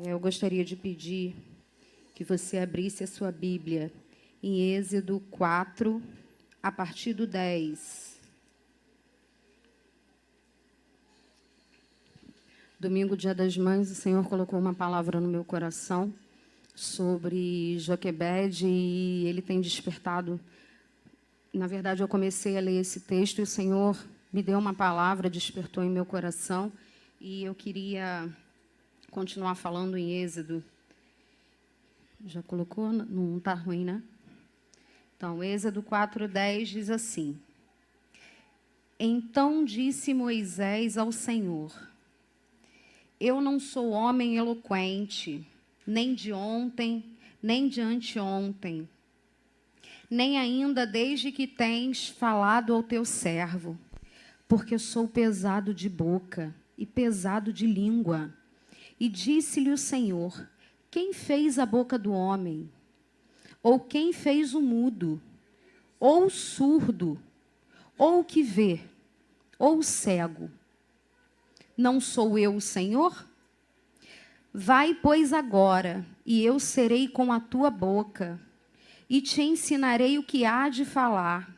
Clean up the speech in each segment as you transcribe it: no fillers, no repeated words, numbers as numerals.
Eu gostaria de pedir que você abrisse a sua Bíblia em Êxodo 4, a partir do 10. Domingo, Dia das Mães, o Senhor colocou uma palavra no meu coração sobre Joquebede e ele tem despertado. Na verdade, eu comecei a ler esse texto e o Senhor me deu uma palavra, despertou em meu coração e eu queria continuar falando em Êxodo. Já colocou? Não está ruim, né? Então, Êxodo 4:10 diz assim: Então disse Moisés ao Senhor: Eu não sou homem eloquente, nem de ontem, nem de anteontem, nem ainda desde que tens falado ao teu servo, porque sou pesado de boca e pesado de língua. E disse-lhe o Senhor: Quem fez a boca do homem? Ou quem fez o mudo? Ou o surdo? Ou o que vê? Ou o cego? Não sou eu o Senhor? Vai, pois, agora, e eu serei com a tua boca, e te ensinarei o que há de falar.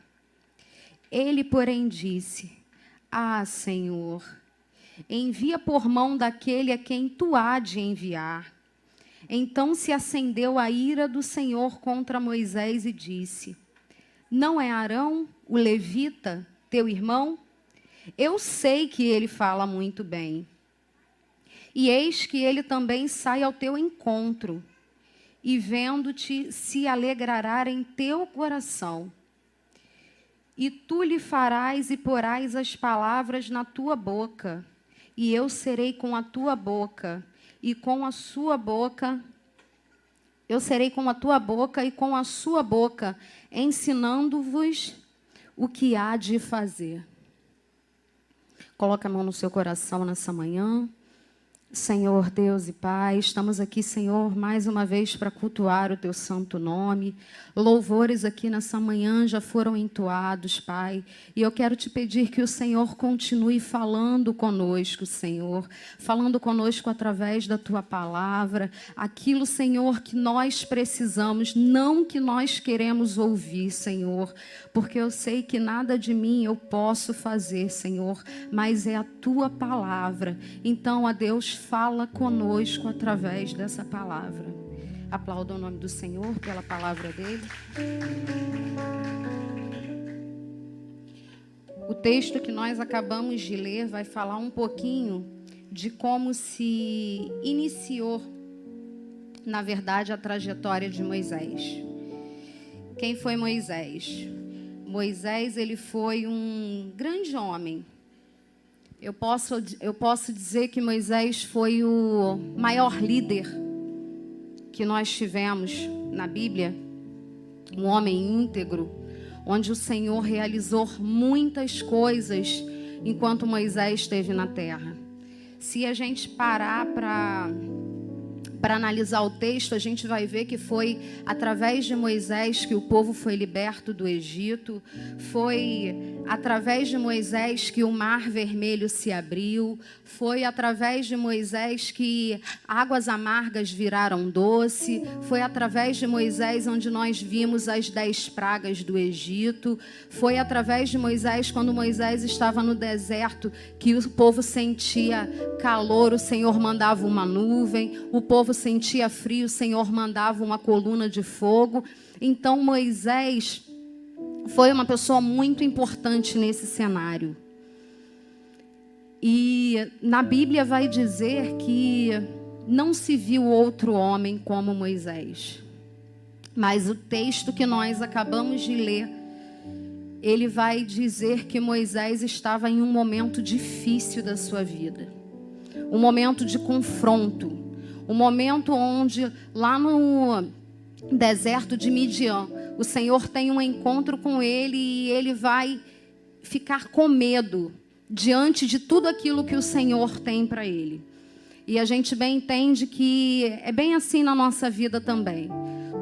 Ele, porém, disse: Ah, Senhor, envia por mão daquele a quem tu há de enviar. Então se acendeu a ira do Senhor contra Moisés e disse: Não é Arão, o levita, teu irmão? Eu sei que ele fala muito bem. E eis que ele também sai ao teu encontro, e vendo-te se alegrará em teu coração. E tu lhe farás e porás as palavras na tua boca, e eu serei com a tua boca, e com a sua boca, eu serei com a tua boca e com a sua boca, ensinando-vos o que há de fazer. Coloca a mão no seu coração nessa manhã. Senhor Deus e Pai, estamos aqui, Senhor, mais uma vez para cultuar o Teu santo nome. Louvores aqui nessa manhã já foram entoados, Pai. E eu quero te pedir que o Senhor continue falando conosco, Senhor. Falando conosco através da Tua palavra. Aquilo, Senhor, que nós precisamos, não que nós queremos ouvir, Senhor. Porque eu sei que nada de mim eu posso fazer, Senhor, mas é a Tua palavra. Então, a Deus, fala conosco através dessa palavra. Aplauda o nome do Senhor pela palavra dele. O texto que nós acabamos de ler vai falar um pouquinho de como se iniciou, na verdade, a trajetória de Moisés. Quem foi Moisés? Moisés, ele foi um grande homem. Eu posso dizer que Moisés foi o maior líder que nós tivemos na Bíblia, um homem íntegro, onde o Senhor realizou muitas coisas enquanto Moisés esteve na terra. Se a gente parar para analisar o texto, a gente vai ver que foi através de Moisés que o povo foi liberto do Egito, foi através de Moisés que o Mar Vermelho se abriu, foi através de Moisés que águas amargas viraram doce, foi através de Moisés onde nós vimos as 10 pragas do Egito, foi através de Moisés, quando Moisés estava no deserto, que o povo sentia calor, o Senhor mandava uma nuvem, o povo sentia frio, o Senhor mandava uma coluna de fogo. Então Moisés foi uma pessoa muito importante nesse cenário. E na Bíblia vai dizer que não se viu outro homem como Moisés. Mas o texto que nós acabamos de ler, ele vai dizer que Moisés estava em um momento difícil da sua vida. Um momento de confronto. Um momento onde, lá no deserto de Midian, o Senhor tem um encontro com ele e ele vai ficar com medo diante de tudo aquilo que o Senhor tem para ele. E a gente bem entende que é bem assim na nossa vida também.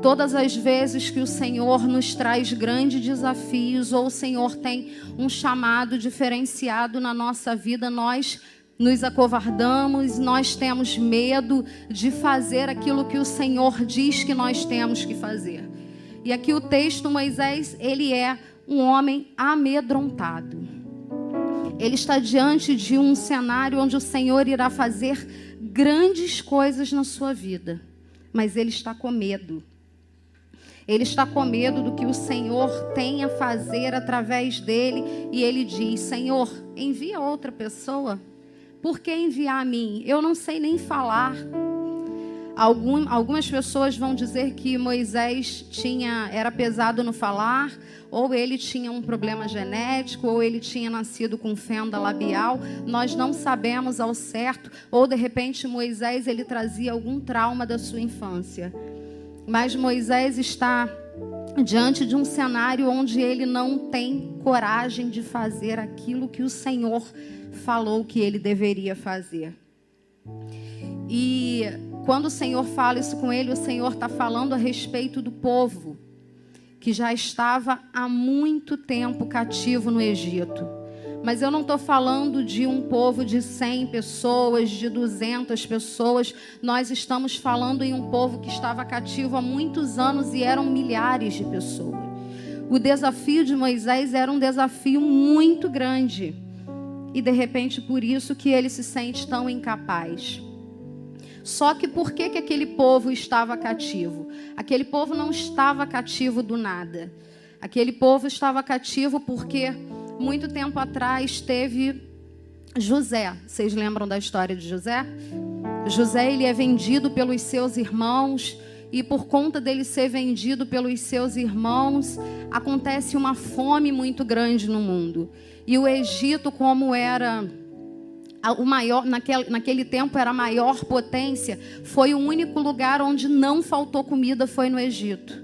Todas as vezes que o Senhor nos traz grandes desafios ou o Senhor tem um chamado diferenciado na nossa vida, nós nos acovardamos, nós temos medo de fazer aquilo que o Senhor diz que nós temos que fazer. E aqui o texto, Moisés, ele é um homem amedrontado. Ele está diante de um cenário onde o Senhor irá fazer grandes coisas na sua vida, mas ele está com medo. Ele está com medo do que o Senhor tem a fazer através dele, e ele diz: Senhor, envia outra pessoa. Por que enviar a mim? Eu não sei nem falar. Algumas pessoas vão dizer que Moisés era pesado no falar, ou ele tinha um problema genético, ou ele tinha nascido com fenda labial. Nós não sabemos ao certo, ou de repente Moisés ele trazia algum trauma da sua infância. Mas Moisés está diante de um cenário onde ele não tem coragem de fazer aquilo que o Senhor falou que ele deveria fazer. E quando o Senhor fala isso com ele, o Senhor está falando a respeito do povo que já estava há muito tempo cativo no Egito. Mas eu não estou falando de um povo de 100 pessoas, de 200 pessoas. Nós estamos falando em um povo que estava cativo há muitos anos e eram milhares de pessoas. O desafio de Moisés era um desafio muito grande. E de repente por isso que ele se sente tão incapaz. Só que por que aquele povo estava cativo? Aquele povo não estava cativo do nada. Aquele povo estava cativo porque muito tempo atrás teve José. Vocês lembram da história de José? José, ele é vendido pelos seus irmãos, e por conta dele ser vendido pelos seus irmãos, acontece uma fome muito grande no mundo. E o Egito, como era o maior, naquele tempo era a maior potência, foi o único lugar onde não faltou comida, foi no Egito.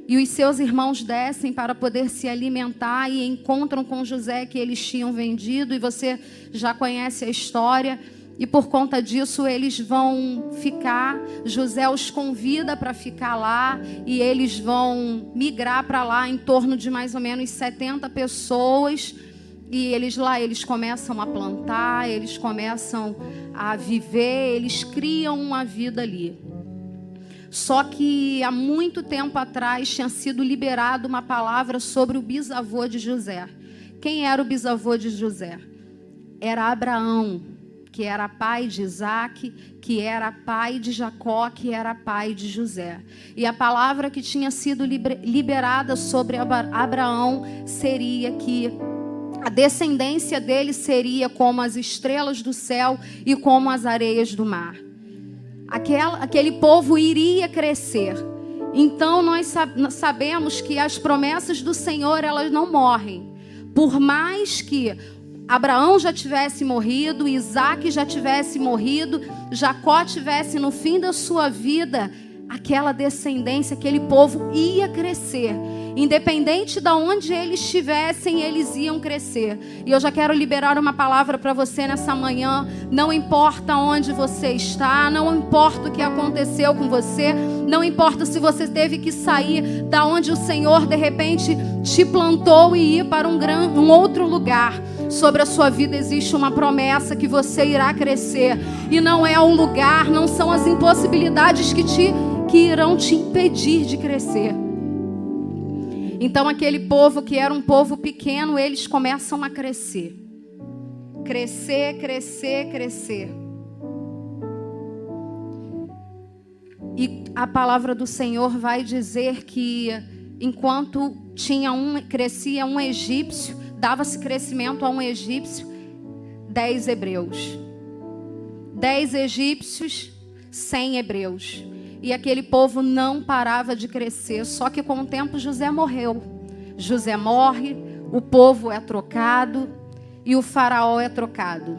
E os seus irmãos descem para poder se alimentar e encontram com José que eles tinham vendido, e você já conhece a história. E por conta disso eles vão ficar, José os convida para ficar lá, e eles vão migrar para lá em torno de mais ou menos 70 pessoas. E eles começam a plantar, eles começam a viver, eles criam uma vida ali. Só que há muito tempo atrás tinha sido liberada uma palavra sobre o bisavô de José. Quem era o bisavô de José? Era Abraão, que era pai de Isaac, que era pai de Jacó, que era pai de José. E a palavra que tinha sido liberada sobre Abraão seria que a descendência dele seria como as estrelas do céu e como as areias do mar. Aquele povo iria crescer. Então nós sabemos que as promessas do Senhor, elas não morrem. Por mais que Abraão já tivesse morrido, Isaac já tivesse morrido, Jacó tivesse no fim da sua vida, aquela descendência, aquele povo ia crescer. Independente de onde eles estivessem, eles iam crescer. E eu já quero liberar uma palavra para você nessa manhã. Não importa onde você está, não importa o que aconteceu com você, não importa se você teve que sair da onde o Senhor de repente te plantou e ir para um outro lugar. Sobre a sua vida existe uma promessa que você irá crescer. E não é o lugar, não são as impossibilidades que irão te impedir de crescer. Então aquele povo que era um povo pequeno, eles começam a crescer. Crescer, crescer, crescer. E a palavra do Senhor vai dizer que enquanto crescia um egípcio, dava-se crescimento a um egípcio, 10 hebreus. 10 egípcios, 100 hebreus. E aquele povo não parava de crescer. Só que com o tempo José morreu. José morre, o povo é trocado e o faraó é trocado.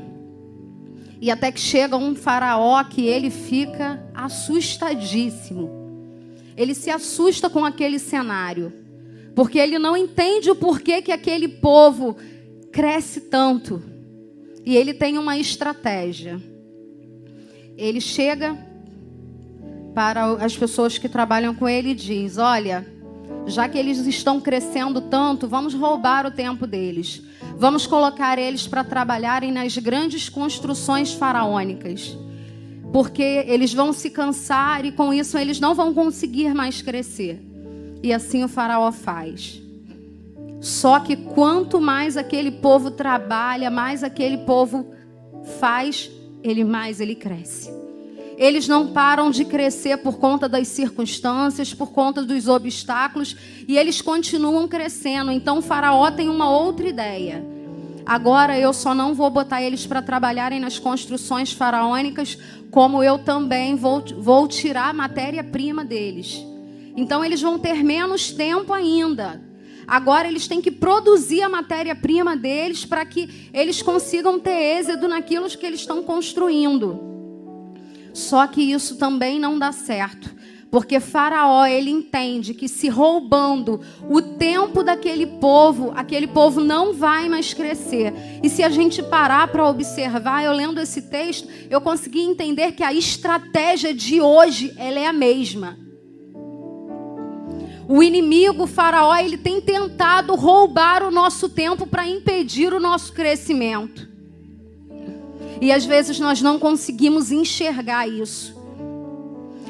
E até que chega um faraó que ele fica assustadíssimo. Ele se assusta com aquele cenário, porque ele não entende o porquê que aquele povo cresce tanto. E ele tem uma estratégia. Ele chega para as pessoas que trabalham com ele e diz: olha, Já que eles estão crescendo tanto, vamos roubar o tempo deles. Vamos colocar eles para trabalharem nas grandes construções faraônicas. Porque eles vão se cansar e com isso eles não vão conseguir mais crescer. E assim o faraó faz. Só que quanto mais aquele povo trabalha, mais aquele povo faz, mais ele cresce. Eles não param de crescer por conta das circunstâncias, por conta dos obstáculos, e eles continuam crescendo. Então o faraó tem uma outra ideia. Agora eu só não vou botar eles para trabalharem nas construções faraônicas, como eu também vou tirar a matéria-prima deles. Então eles vão ter menos tempo ainda. Agora eles têm que produzir a matéria-prima deles para que eles consigam ter êxito naquilo que eles estão construindo. Só que isso também não dá certo. Porque Faraó, ele entende que se roubando o tempo daquele povo, aquele povo não vai mais crescer. E se a gente parar para observar, eu lendo esse texto, eu consegui entender que a estratégia de hoje, ela é a mesma. O inimigo, o Faraó, ele tem tentado roubar o nosso tempo para impedir o nosso crescimento. E às vezes nós não conseguimos enxergar isso.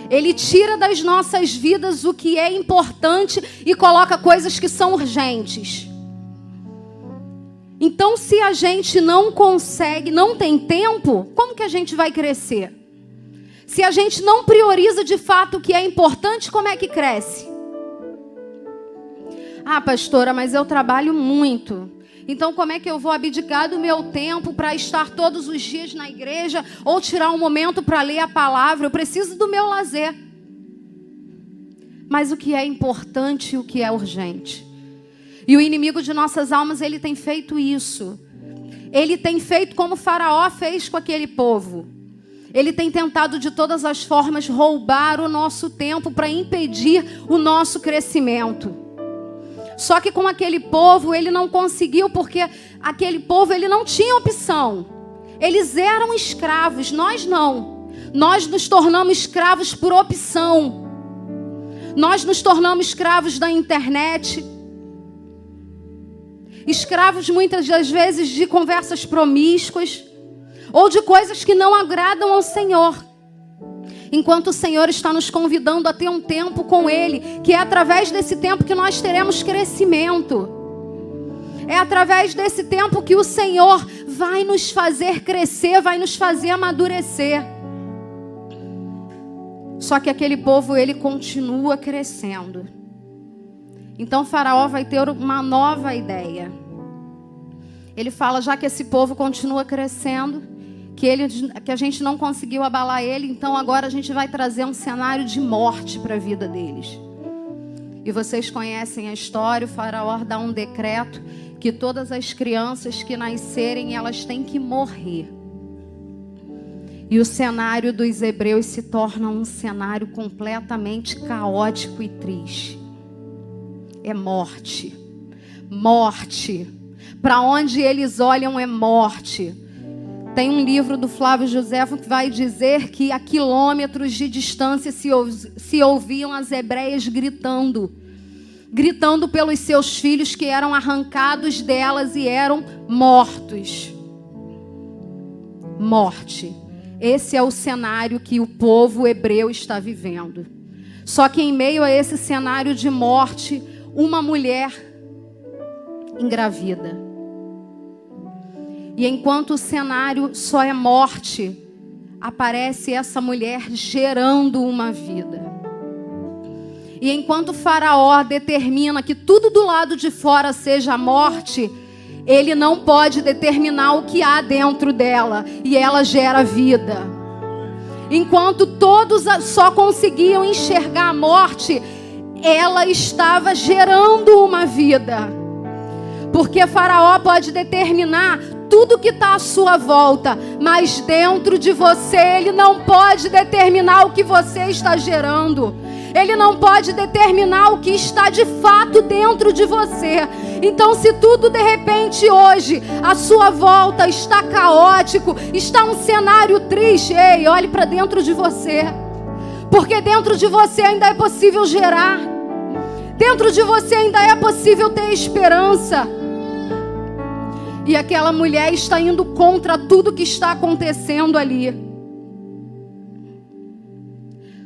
Ele tira das nossas vidas o que é importante e coloca coisas que são urgentes. Então, se a gente não consegue, não tem tempo, como que a gente vai crescer? Se a gente não prioriza de fato o que é importante, como é que cresce? Ah, pastora, mas eu trabalho muito. Então, como é que eu vou abdicar do meu tempo para estar todos os dias na igreja ou tirar um momento para ler a palavra? Eu preciso do meu lazer. Mas o que é importante e o que é urgente? E o inimigo de nossas almas, ele tem feito isso. Ele tem feito como Faraó fez com aquele povo. Ele tem tentado de todas as formas roubar o nosso tempo para impedir o nosso crescimento. Só que com aquele povo ele não conseguiu, porque aquele povo ele não tinha opção. Eles eram escravos, nós não. Nós nos tornamos escravos por opção. Nós nos tornamos escravos da internet. Escravos muitas das vezes de conversas promíscuas. Ou de coisas que não agradam ao Senhor. Enquanto o Senhor está nos convidando a ter um tempo com Ele, que é através desse tempo que nós teremos crescimento. É através desse tempo que o Senhor vai nos fazer crescer, vai nos fazer amadurecer. Só que aquele povo, ele continua crescendo. Então Faraó vai ter uma nova ideia. Ele fala, já que esse povo continua crescendo, que a gente não conseguiu abalar ele, então agora a gente vai trazer um cenário de morte para a vida deles. E vocês conhecem a história, o Faraó dá um decreto que todas as crianças que nascerem, elas têm que morrer. E o cenário dos hebreus se torna um cenário completamente caótico e triste. É morte. Morte. Para onde eles olham é morte. Tem um livro do Flávio Joséfo que vai dizer que a quilômetros de distância se ouviam as hebreias gritando. Gritando pelos seus filhos que eram arrancados delas e eram mortos. Morte. Esse é o cenário que o povo hebreu está vivendo. Só que em meio a esse cenário de morte, uma mulher engravida. E enquanto o cenário só é morte, aparece essa mulher gerando uma vida. E enquanto o Faraó determina que tudo do lado de fora seja a morte, ele não pode determinar o que há dentro dela. E ela gera vida. Enquanto todos só conseguiam enxergar a morte, ela estava gerando uma vida. Porque Faraó pode determinar tudo que está à sua volta, mas dentro de você ele não pode determinar o que você está gerando. Ele não pode determinar o que está de fato dentro de você. Então, se tudo de repente hoje à sua volta está caótico, está um cenário triste, ei, olhe para dentro de você. Porque dentro de você ainda é possível gerar. Dentro de você ainda é possível ter esperança. E aquela mulher está indo contra tudo que está acontecendo ali.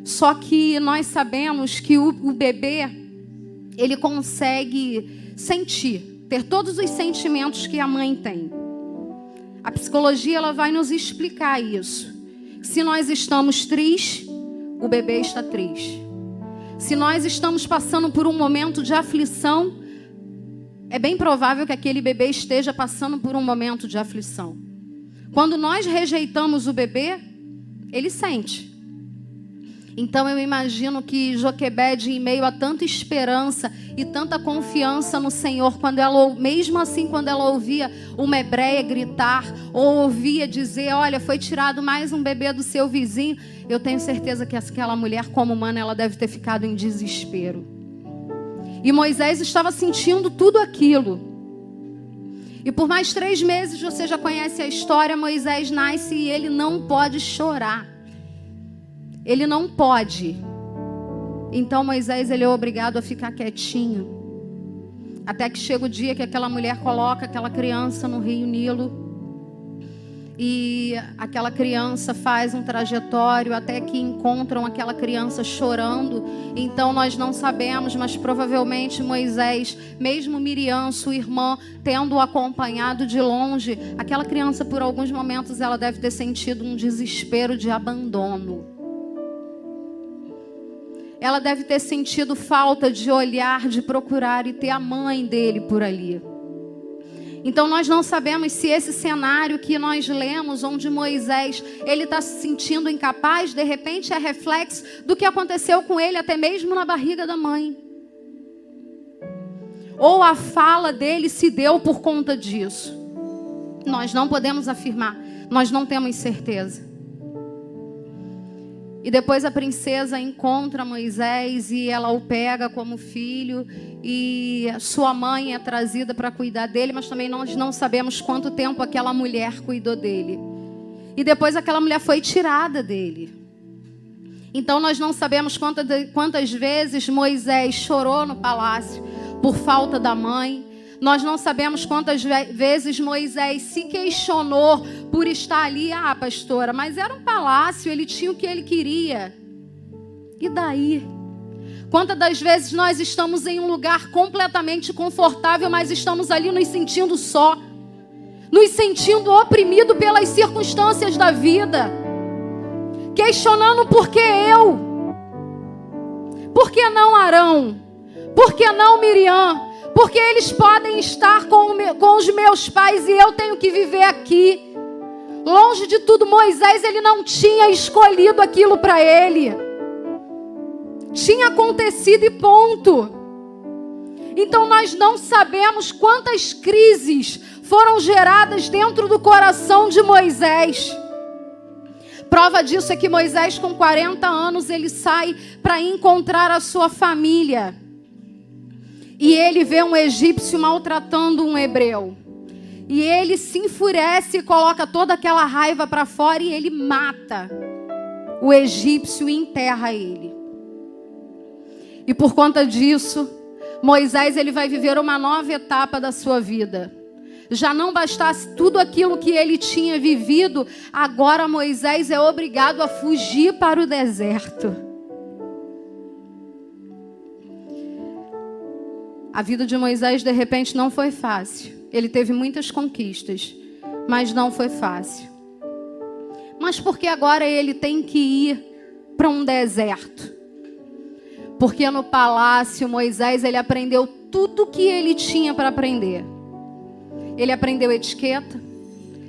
Só que nós sabemos que o bebê, ele consegue sentir, ter todos os sentimentos que a mãe tem. A psicologia, ela vai nos explicar isso. Se nós estamos tristes, o bebê está triste. Se nós estamos passando por um momento de aflição, é bem provável que aquele bebê esteja passando por um momento de aflição. Quando nós rejeitamos o bebê, ele sente. Então eu imagino que Joquebede, em meio a tanta esperança e tanta confiança no Senhor, mesmo assim quando ela ouvia uma hebreia gritar, ou ouvia dizer, olha, foi tirado mais um bebê do seu vizinho, eu tenho certeza que aquela mulher, como humana, ela deve ter ficado em desespero. E Moisés estava sentindo tudo aquilo. E por mais 3 meses, você já conhece a história, Moisés nasce e ele não pode chorar. Ele não pode. Então Moisés, ele é obrigado a ficar quietinho. Até que chega o dia que aquela mulher coloca aquela criança no rio Nilo. E aquela criança faz um trajetório até que encontram aquela criança chorando. Então nós não sabemos, mas provavelmente Moisés, mesmo Miriam, sua irmã, tendo-o acompanhado de longe, aquela criança por alguns momentos ela deve ter sentido um desespero de abandono. Ela deve ter sentido falta de olhar, de procurar e ter a mãe dele por ali. Então nós não sabemos se esse cenário que nós lemos, onde Moisés ele está se sentindo incapaz, de repente é reflexo do que aconteceu com ele até mesmo na barriga da mãe. Ou a fala dele se deu por conta disso. Nós não podemos afirmar, nós não temos certeza. E depois a princesa encontra Moisés e ela o pega como filho. E sua mãe é trazida para cuidar dele, mas também nós não sabemos quanto tempo aquela mulher cuidou dele. E depois aquela mulher foi tirada dele. Então nós não sabemos quantas vezes Moisés chorou no palácio por falta da mãe. Nós não sabemos quantas vezes Moisés se questionou por estar ali. Ah, pastora, mas era um palácio, ele tinha o que ele queria. E daí? Quantas das vezes nós estamos em um lugar completamente confortável, mas estamos ali nos sentindo só, nos sentindo oprimidos pelas circunstâncias da vida, questionando por que eu? Por que não Arão? Por que não Miriam? Porque eles podem estar com os meus pais e eu tenho que viver aqui. Longe de tudo, Moisés, ele não tinha escolhido aquilo para ele. Tinha acontecido e ponto. Então nós não sabemos quantas crises foram geradas dentro do coração de Moisés. Prova disso é que Moisés, com 40 anos, ele sai para encontrar a sua família. E ele vê um egípcio maltratando um hebreu. E ele se enfurece e coloca toda aquela raiva para fora e ele mata o egípcio e enterra ele. E por conta disso, Moisés ele vai viver uma nova etapa da sua vida. Já não bastasse tudo aquilo que ele tinha vivido, agora Moisés é obrigado a fugir para o deserto. A vida de Moisés, de repente, não foi fácil. Ele teve muitas conquistas, mas não foi fácil. Mas por que agora ele tem que ir para um deserto? Porque no palácio, Moisés, ele aprendeu tudo que ele tinha para aprender. Ele aprendeu etiqueta,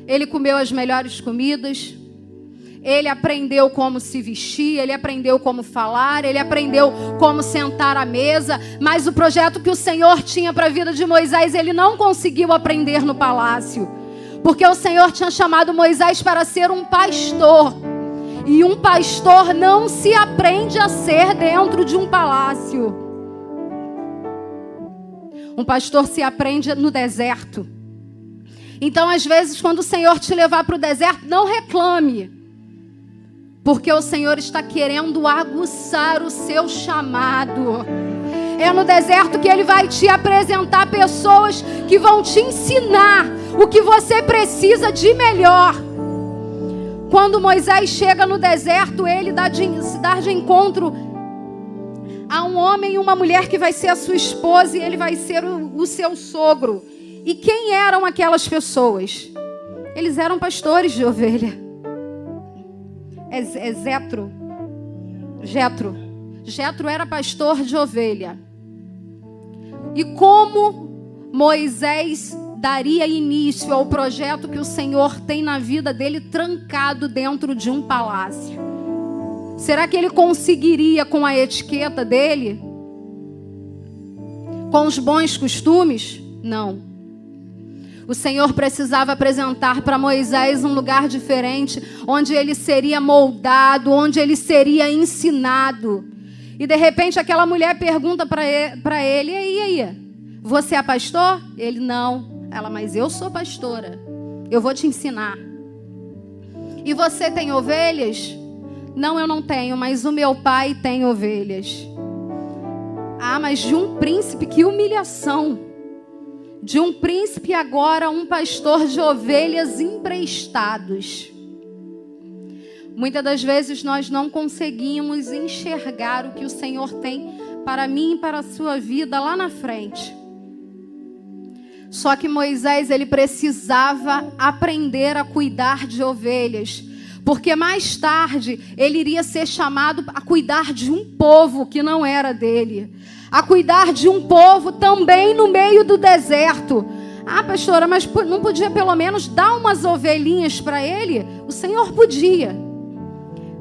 ele comeu as melhores comidas, ele aprendeu como se vestir, ele aprendeu como falar, ele aprendeu como sentar à mesa. Mas o projeto que o Senhor tinha para a vida de Moisés, ele não conseguiu aprender no palácio. Porque o Senhor tinha chamado Moisés para ser um pastor. E um pastor não se aprende a ser dentro de um palácio. Um pastor se aprende no deserto. Então, às vezes, quando o Senhor te levar para o deserto, não reclame. Porque o Senhor está querendo aguçar o seu chamado. É no deserto que Ele vai te apresentar pessoas que vão te ensinar o que você precisa de melhor. Quando Moisés chega no deserto, ele se dá de encontro a um homem e uma mulher que vai ser a sua esposa, e ele vai ser o seu sogro. E quem eram aquelas pessoas? Eles eram pastores de ovelha. Jetro era pastor de ovelha. E como Moisés daria início ao projeto que o Senhor tem na vida dele, trancado dentro de um palácio? Será que ele conseguiria, com a etiqueta dele, com os bons costumes? Não. O Senhor precisava apresentar para Moisés um lugar diferente, onde ele seria moldado, onde ele seria ensinado. E de repente aquela mulher pergunta para ele: e aí, você é pastor? Ele: não. Ela: mas eu sou pastora, eu vou te ensinar. E você tem ovelhas? Não, eu não tenho, mas o meu pai tem ovelhas. Ah, mas de um príncipe, que humilhação! De um príncipe agora um pastor de ovelhas emprestados. Muitas das vezes nós não conseguimos enxergar o que o Senhor tem para mim e para a sua vida lá na frente. Só que Moisés, ele precisava aprender a cuidar de ovelhas, porque mais tarde ele iria ser chamado a cuidar de um povo que não era dele, a cuidar de um povo também no meio do deserto. Ah, pastora, mas não podia pelo menos dar umas ovelhinhas para ele? O Senhor podia.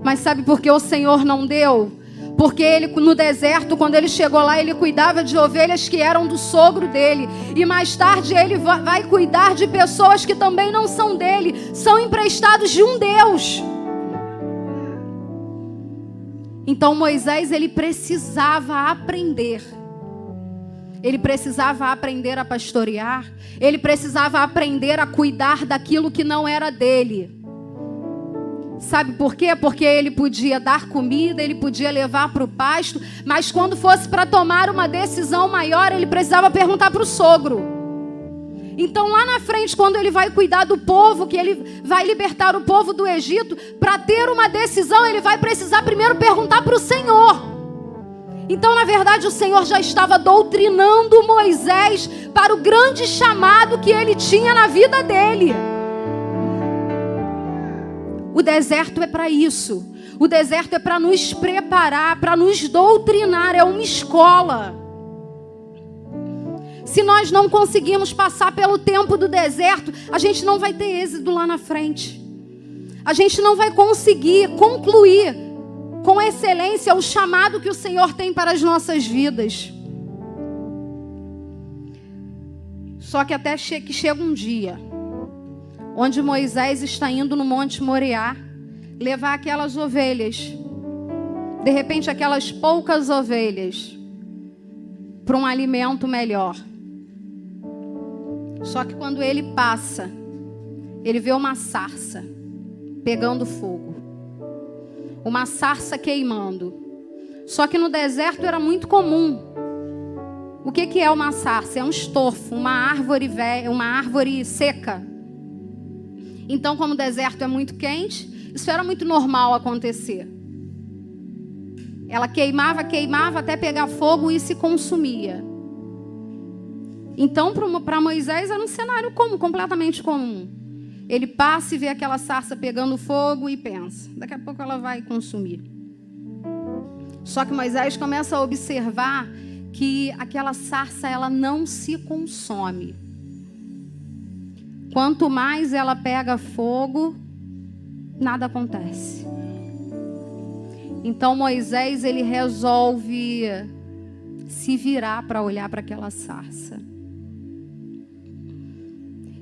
Mas sabe por que o Senhor não deu? Porque ele, no deserto, quando ele chegou lá, ele cuidava de ovelhas que eram do sogro dele. E mais tarde ele vai cuidar de pessoas que também não são dele, são emprestados de um Deus. Então Moisés, ele precisava aprender. Ele precisava aprender a pastorear. Ele precisava aprender a cuidar daquilo que não era dele. Sabe por quê? Porque ele podia dar comida, ele podia levar para o pasto, mas quando fosse para tomar uma decisão maior, ele precisava perguntar para o sogro. Então lá na frente, quando ele vai cuidar do povo, que ele vai libertar o povo do Egito, para ter uma decisão, ele vai precisar primeiro perguntar para o Senhor. Então, na verdade, o Senhor já estava doutrinando Moisés para o grande chamado que ele tinha na vida dele. O deserto é para isso. O deserto é para nos preparar, para nos doutrinar. É uma escola. Se nós não conseguirmos passar pelo tempo do deserto, a gente não vai ter êxito lá na frente. A gente não vai conseguir concluir com excelência o chamado que o Senhor tem para as nossas vidas. Só que até que chega um dia onde Moisés está indo no Monte Moriá levar aquelas ovelhas, de repente aquelas poucas ovelhas, para um alimento melhor. Só que quando ele passa, ele vê uma sarça pegando fogo, uma sarça queimando. Só que no deserto era muito comum. O que é uma sarça? É um estofo, uma árvore velha, uma árvore seca. Então, como o deserto é muito quente, isso era muito normal acontecer. Ela queimava até pegar fogo e se consumia. Então, para Moisés era um cenário comum, completamente comum. Ele passa e vê aquela sarça pegando fogo e pensa: daqui a pouco ela vai consumir. Só que Moisés começa a observar que aquela sarça, ela não se consome. Quanto mais ela pega fogo, nada acontece. Então Moisés, ele resolve se virar para olhar para aquela sarça.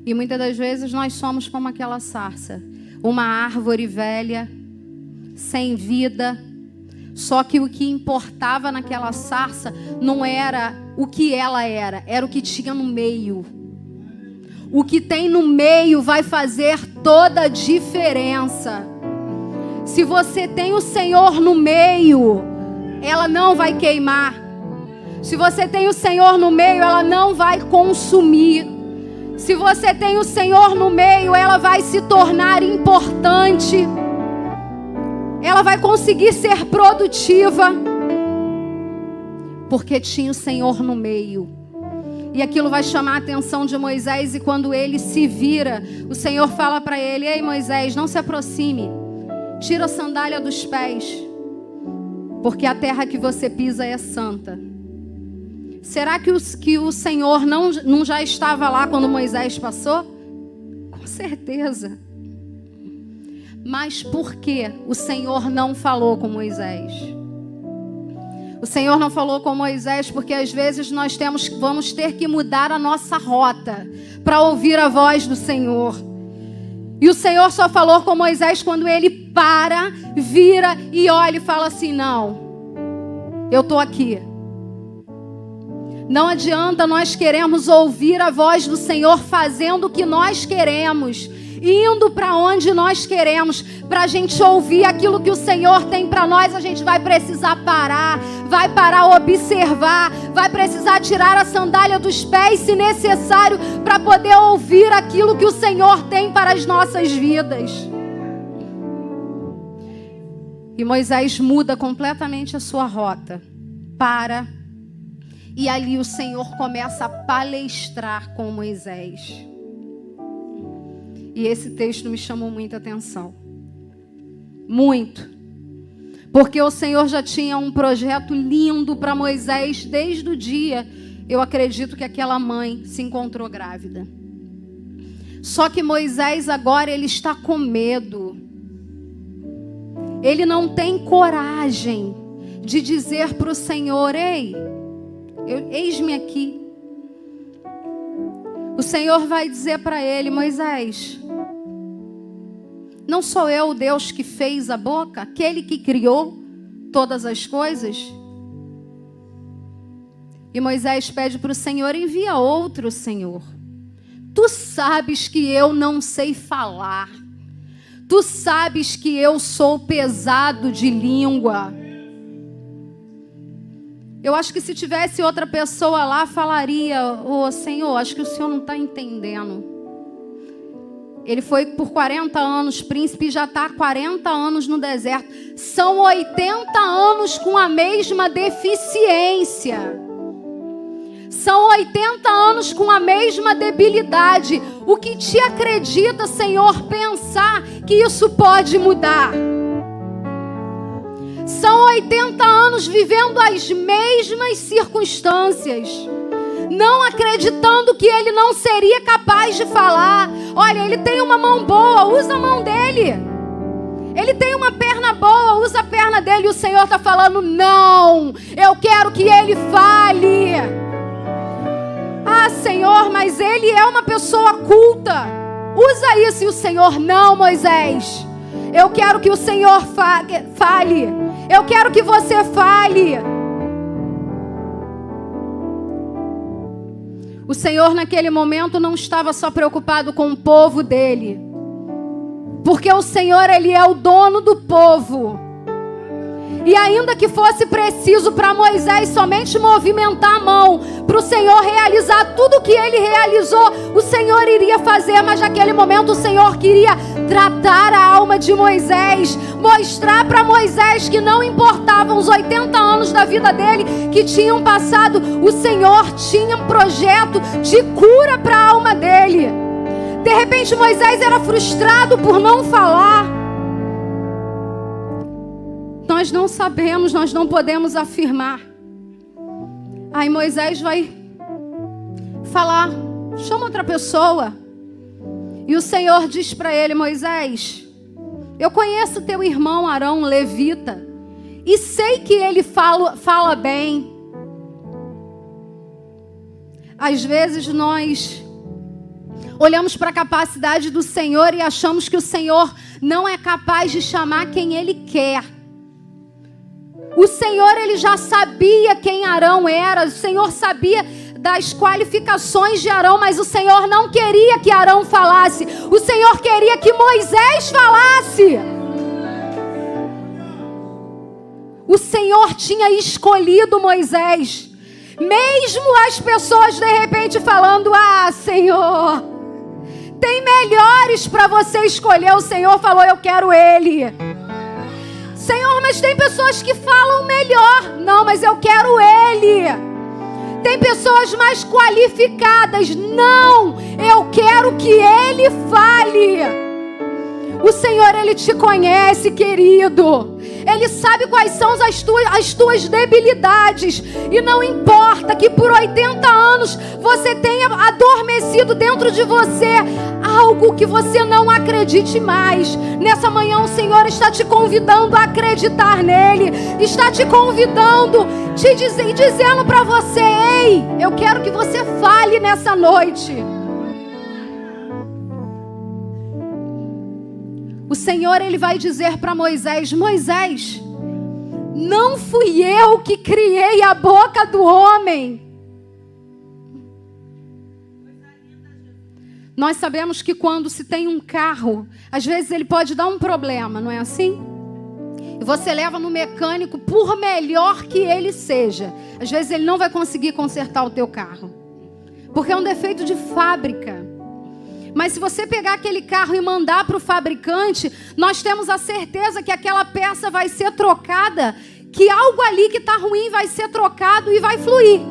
E muitas das vezes nós somos como aquela sarça, uma árvore velha, sem vida. Só que o que importava naquela sarça não era o que ela era, era o que tinha no meio. O que tem no meio vai fazer toda a diferença. Se você tem o Senhor no meio, ela não vai queimar. Se você tem o Senhor no meio, ela não vai consumir. Se você tem o Senhor no meio, ela vai se tornar importante. Ela vai conseguir ser produtiva. Porque tinha o Senhor no meio. E aquilo vai chamar a atenção de Moisés. E quando ele se vira, o Senhor fala para ele: ei, Moisés, não se aproxime. Tira a sandália dos pés. Porque a terra que você pisa é santa. Será que o Senhor não já estava lá quando Moisés passou? Com certeza. Mas por que o Senhor não falou com Moisés? O Senhor não falou com Moisés porque às vezes nós vamos ter que mudar a nossa rota para ouvir a voz do Senhor. E o Senhor só falou com Moisés quando ele para, vira e olha e fala assim: não, eu estou aqui. Não adianta nós queremos ouvir a voz do Senhor fazendo o que nós queremos, indo para onde nós queremos. Para a gente ouvir aquilo que o Senhor tem para nós, a gente vai precisar parar, vai parar observar, vai precisar tirar a sandália dos pés, se necessário, para poder ouvir aquilo que o Senhor tem para as nossas vidas. E Moisés muda completamente a sua rota, e ali o Senhor começa a palestrar com Moisés. E esse texto me chamou muita atenção. Muito. Porque o Senhor já tinha um projeto lindo para Moisés desde o dia, eu acredito, que aquela mãe se encontrou grávida. Só que Moisés agora ele está com medo. Ele não tem coragem de dizer para o Senhor: ei, eis-me aqui. O Senhor vai dizer para ele: Moisés, não sou eu o Deus que fez a boca, aquele que criou todas as coisas? E Moisés pede para o Senhor: envia outro, Senhor. Tu sabes que eu não sei falar. Tu sabes que eu sou pesado de língua. Eu acho que se tivesse outra pessoa lá, falaria: ô Senhor, acho que o Senhor não está entendendo. Ele foi por 40 anos príncipe e já está há 40 anos no deserto. São 80 anos com a mesma deficiência. São 80 anos com a mesma debilidade. O que te acredita, Senhor, pensar que isso pode mudar? São 80 anos vivendo as mesmas circunstâncias, não acreditando que ele não seria capaz de falar. Olha, ele tem uma mão boa, usa a mão dele. Ele tem uma perna boa, usa a perna dele. E o Senhor está falando: não, eu quero que ele fale. Ah, Senhor, mas ele é uma pessoa culta, usa isso. E o Senhor: não, Moisés, eu quero que o Senhor fale. Eu quero que você fale. O Senhor naquele momento não estava só preocupado com o povo dele, porque o Senhor, ele é o dono do povo. E ainda que fosse preciso para Moisés somente movimentar a mão para o Senhor realizar tudo o que ele realizou, o Senhor iria fazer. Mas naquele momento o Senhor queria tratar a alma de Moisés, mostrar para Moisés que não importavam os 80 anos da vida dele que tinham passado, o Senhor tinha um projeto de cura para a alma dele. De repente Moisés era frustrado por não falar. Nós não sabemos, nós não podemos afirmar. Aí Moisés vai falar: chama outra pessoa. E o Senhor diz para ele: Moisés, eu conheço teu irmão Arão, levita, e sei que ele fala bem. Às vezes nós olhamos para a capacidade do Senhor e achamos que o Senhor não é capaz de chamar quem Ele quer. O Senhor, Ele já sabia quem Arão era. O Senhor sabia das qualificações de Arão, mas o Senhor não queria que Arão falasse. O Senhor queria que Moisés falasse. O Senhor tinha escolhido Moisés. Mesmo as pessoas de repente falando: ah, Senhor, tem melhores para você escolher. O Senhor falou: eu quero ele. Senhor, mas tem pessoas que falam melhor. Não, mas eu quero ele. Tem pessoas mais qualificadas. Não, eu quero que ele fale. O Senhor, ele te conhece, querido. Ele sabe quais são as tuas debilidades. E não importa que por 80 anos você tenha adormecido dentro de você algo que você não acredite mais. Nessa manhã o Senhor está te convidando a acreditar nele. Está te convidando, dizendo para você: ei, eu quero que você fale nessa noite. O Senhor, ele vai dizer para Moisés: Moisés, não fui eu que criei a boca do homem. Nós sabemos que quando se tem um carro, às vezes ele pode dar um problema, não é assim? E você leva no mecânico, por melhor que ele seja, às vezes ele não vai conseguir consertar o teu carro, porque é um defeito de fábrica. Mas se você pegar aquele carro e mandar para o fabricante, nós temos a certeza que aquela peça vai ser trocada, que algo ali que está ruim vai ser trocado e vai fluir.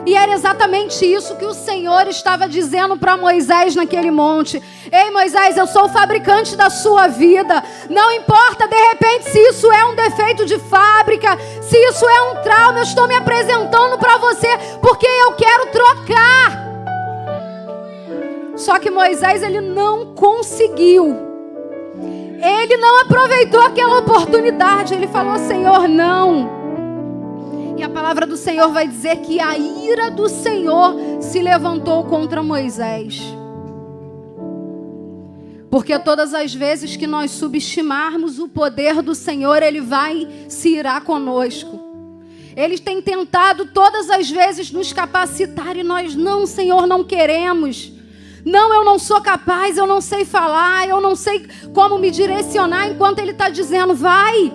E era exatamente isso que o Senhor estava dizendo para Moisés naquele monte. Ei, Moisés, eu sou o fabricante da sua vida. Não importa de repente se isso é um defeito de fábrica, se isso é um trauma, eu estou me apresentando para você porque eu quero trocar. Só que Moisés, ele não conseguiu. Ele não aproveitou aquela oportunidade. Ele falou: Senhor, não. E a palavra do Senhor vai dizer que a ira do Senhor se levantou contra Moisés. Porque todas as vezes que nós subestimarmos o poder do Senhor, ele vai se irar conosco. Ele tem tentado todas as vezes nos capacitar e nós: não, Senhor, não queremos. Não, eu não sou capaz, eu não sei falar, eu não sei como me direcionar, enquanto ele está dizendo: vai,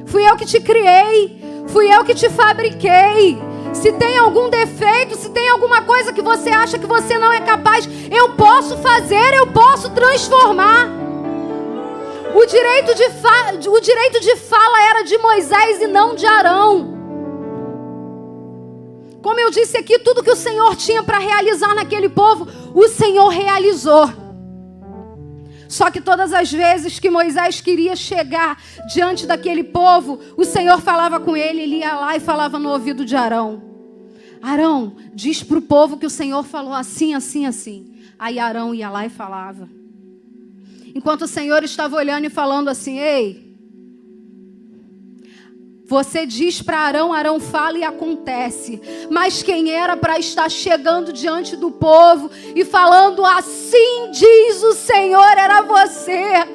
fui eu que te criei, fui eu que te fabriquei. Se tem algum defeito, se tem alguma coisa que você acha que você não é capaz, eu posso fazer, eu posso transformar. O direito de fala era de Moisés e não de Arão. Como eu disse aqui, tudo que o Senhor tinha para realizar naquele povo, o Senhor realizou. Só que todas as vezes que Moisés queria chegar diante daquele povo, o Senhor falava com ele, ele ia lá e falava no ouvido de Arão: Arão, diz para o povo que o Senhor falou assim, assim, assim. Aí Arão ia lá e falava. Enquanto o Senhor estava olhando e falando assim: ei, você diz para Arão, Arão fala e acontece. Mas quem era para estar chegando diante do povo e falando assim diz o Senhor, era você.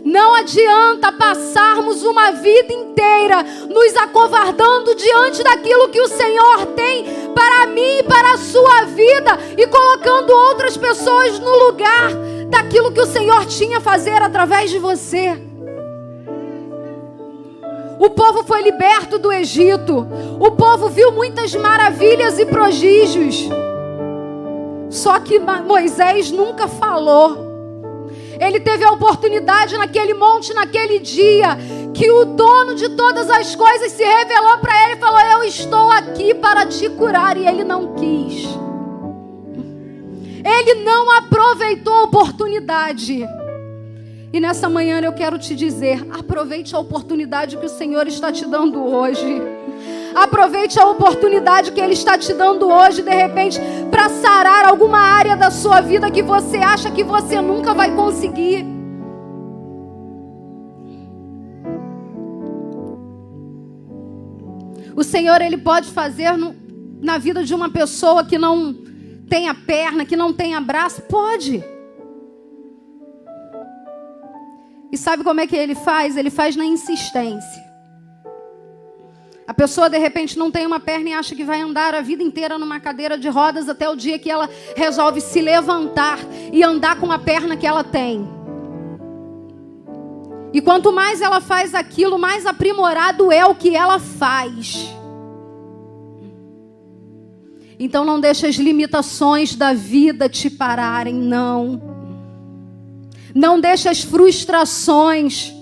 Não adianta passarmos uma vida inteira nos acovardando diante daquilo que o Senhor tem para mim e para a sua vida e colocando outras pessoas no lugar daquilo que o Senhor tinha a fazer através de você. O povo foi liberto do Egito. O povo viu muitas maravilhas e prodígios. Só que Moisés nunca falou. Ele teve a oportunidade naquele monte, naquele dia, que o dono de todas as coisas se revelou para ele e falou: eu estou aqui para te curar. E ele não quis. Ele não aproveitou a oportunidade. E nessa manhã eu quero te dizer: aproveite a oportunidade que o Senhor está te dando hoje. Aproveite a oportunidade que Ele está te dando hoje, de repente, para sarar alguma área da sua vida que você acha que você nunca vai conseguir. O Senhor, Ele pode fazer na vida de uma pessoa que não tenha perna, que não tenha braço. Pode. E sabe como é que Ele faz? Ele faz na insistência. A pessoa de repente não tem uma perna e acha que vai andar a vida inteira numa cadeira de rodas até o dia que ela resolve se levantar e andar com a perna que ela tem. E quanto mais ela faz aquilo, mais aprimorado é o que ela faz. Então não deixe as limitações da vida te pararem, não. Não deixe as frustrações.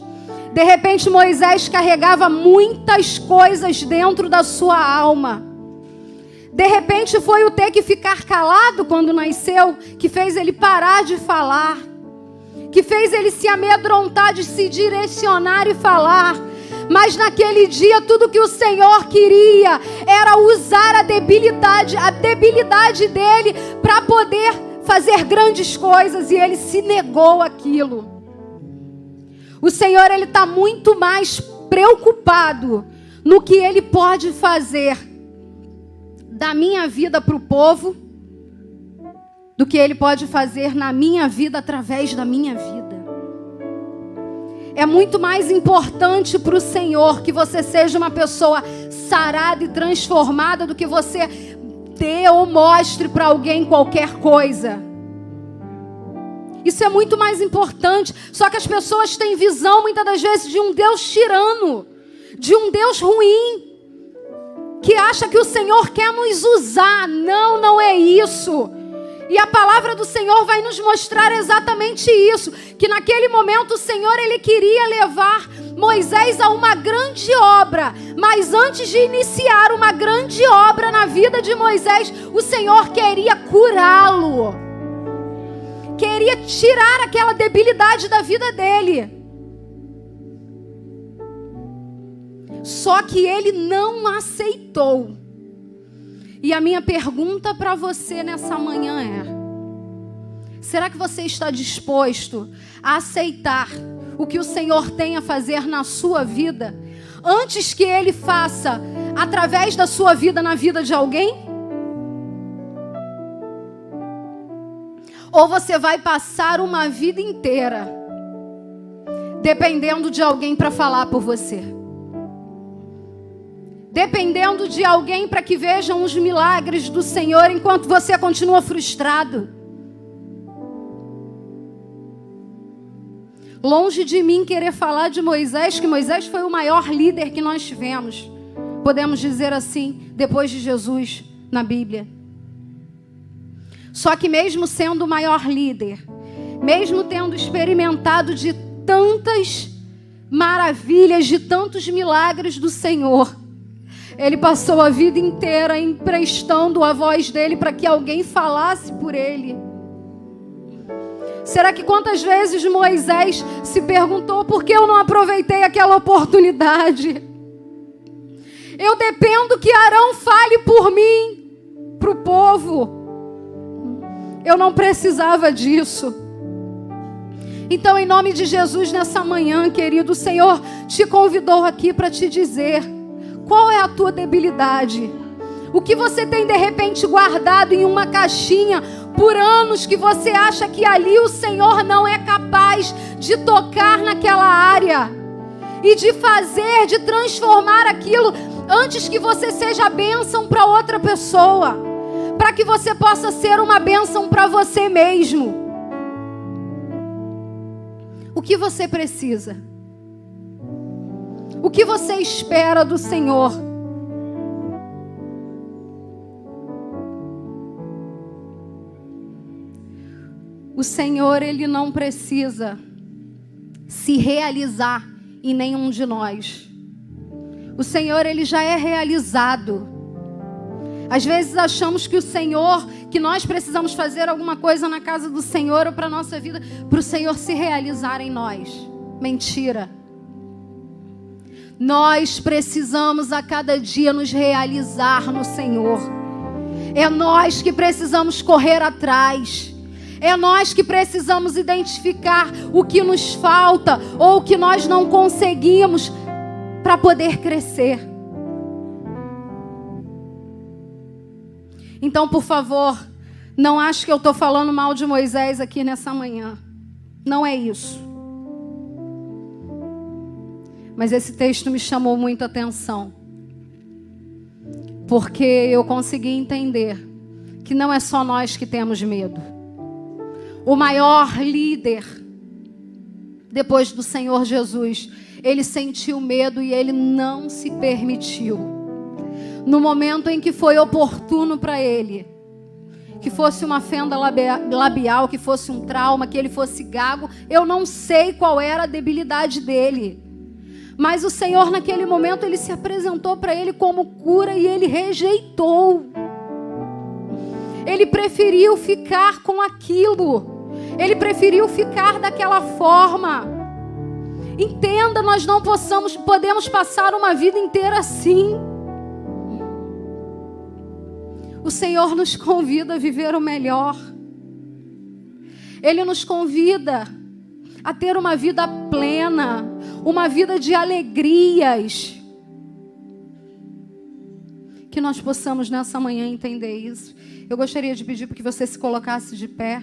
De repente Moisés carregava muitas coisas dentro da sua alma. De repente foi o ter que ficar calado quando nasceu, que fez ele parar de falar, que fez ele se amedrontar de se direcionar e falar. Mas naquele dia tudo que o Senhor queria era usar a debilidade dele para poder fazer grandes coisas, e ele se negou àquilo. O Senhor, ele está muito mais preocupado no que ele pode fazer da minha vida para o povo do que ele pode fazer na minha vida através da minha vida. É muito mais importante para o Senhor que você seja uma pessoa sarada e transformada do que você dê ou mostre para alguém qualquer coisa. Isso é muito mais importante. Só que as pessoas têm visão muitas das vezes de um Deus tirano, de um Deus ruim, que acha que o Senhor quer nos usar. Não, não é isso. E a palavra do Senhor vai nos mostrar exatamente isso, que naquele momento o Senhor, ele queria levar Moisés a uma grande obra, mas antes de iniciar uma grande obra na vida de Moisés, o Senhor queria curá-lo, queria tirar aquela debilidade da vida dele. Só que ele não aceitou. E a minha pergunta para você nessa manhã é: será que você está disposto a aceitar o que o Senhor tem a fazer na sua vida, antes que Ele faça através da sua vida na vida de alguém? Ou você vai passar uma vida inteira dependendo de alguém para falar por você? Dependendo de alguém para que vejam os milagres do Senhor enquanto você continua frustrado? Longe de mim querer falar de Moisés, que Moisés foi o maior líder que nós tivemos, podemos dizer assim, depois de Jesus na Bíblia. Só que mesmo sendo o maior líder, mesmo tendo experimentado de tantas maravilhas, de tantos milagres do Senhor, ele passou a vida inteira emprestando a voz dele para que alguém falasse por ele. Será que quantas vezes Moisés se perguntou: por que eu não aproveitei aquela oportunidade? Eu dependo que Arão fale por mim, para o povo. Eu não precisava disso. Então, em nome de Jesus, nessa manhã, querido, o Senhor te convidou aqui para te dizer: qual é a tua debilidade? O que você tem de repente guardado em uma caixinha por anos, que você acha que ali o Senhor não é capaz de tocar naquela área e de fazer, de transformar aquilo antes que você seja bênção para outra pessoa, para que você possa ser uma bênção para você mesmo. O que você precisa? O que você espera do Senhor? O Senhor, Ele não precisa se realizar em nenhum de nós. O Senhor, Ele já é realizado. Às vezes achamos que o Senhor, que nós precisamos fazer alguma coisa na casa do Senhor ou para a nossa vida, para o Senhor se realizar em nós. Mentira. Nós precisamos a cada dia nos realizar no Senhor. É nós que precisamos correr atrás. É nós que precisamos identificar o que nos falta ou o que nós não conseguimos para poder crescer. Então, por favor, não ache que eu estou falando mal de Moisés aqui nessa manhã. Não é isso. Mas esse texto me chamou muita atenção, porque eu consegui entender que não é só nós que temos medo. O maior líder depois do Senhor Jesus, ele sentiu medo e ele não se permitiu. No momento em que foi oportuno para ele, que fosse uma fenda labial, que fosse um trauma, que ele fosse gago, eu não sei qual era a debilidade dele. Mas o Senhor, naquele momento, ele se apresentou para ele como cura e ele rejeitou. Ele preferiu ficar com aquilo. Ele preferiu ficar daquela forma. Entenda, nós não podemos passar uma vida inteira assim. O Senhor nos convida a viver o melhor. Ele nos convida a ter uma vida plena, uma vida de alegrias. Que nós possamos nessa manhã entender isso. Eu gostaria de pedir para que você se colocasse de pé.